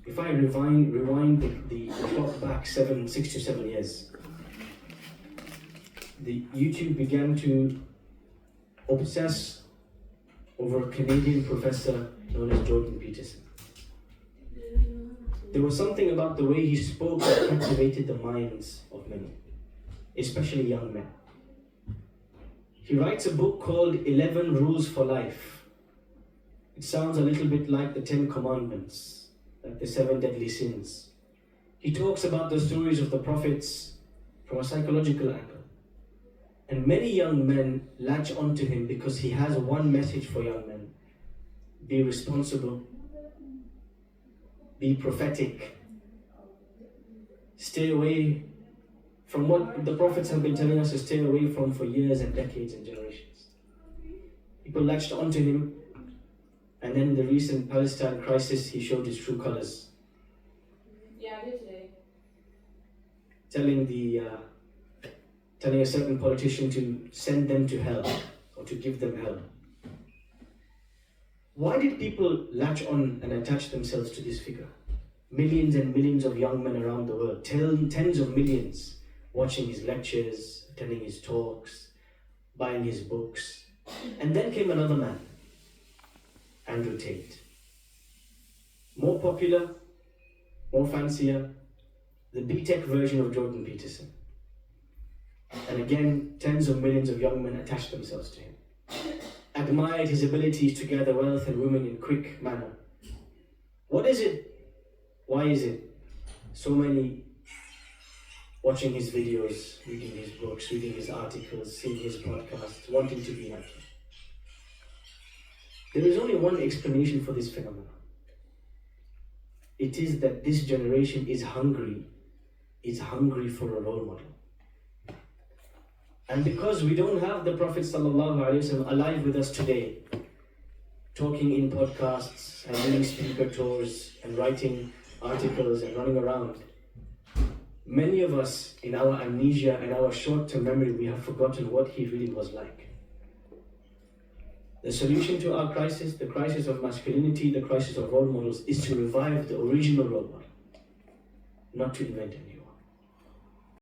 If I rewind the clock back 6 to 7 years, the YouTube began to obsess over a Canadian professor known as Jordan Peterson. There was something about the way he spoke that captivated the minds of many, especially young men. He writes a book called 11 Rules for Life. It sounds a little bit like the 10 Commandments, like the 7 deadly sins. He talks about the stories of the prophets from a psychological angle. And many young men latch onto him because he has one message for young men: be responsible, be prophetic, stay away from what the prophets have been telling us to stay away from for years and decades and generations. People latched onto him, and then in the recent Palestine crisis, he showed his true colors. Yeah, I did today. Telling a certain politician to send them to hell, or to give them hell. Why did people latch on and attach themselves to this figure? Millions and millions of young men around the world, tens of millions, watching his lectures, attending his talks, buying his books. And then came another man, Andrew Tate. More popular, more fancier, the B-Tech version of Jordan Peterson. And again, tens of millions of young men attached themselves to him, admired his abilities to gather wealth and women in quick manner. What is it? Why is it so many watching his videos, reading his books, reading his articles, seeing his podcasts, wanting to be like him? There is only one explanation for this phenomenon. It is that this generation is hungry for a role model. And because we don't have the Prophet ﷺ alive with us today, talking in podcasts and doing speaker tours and writing articles and running around, many of us, in our amnesia and our short-term memory, we have forgotten what he really was like. The solution to our crisis, the crisis of masculinity, the crisis of role models, is to revive the original role model, not to invent a new.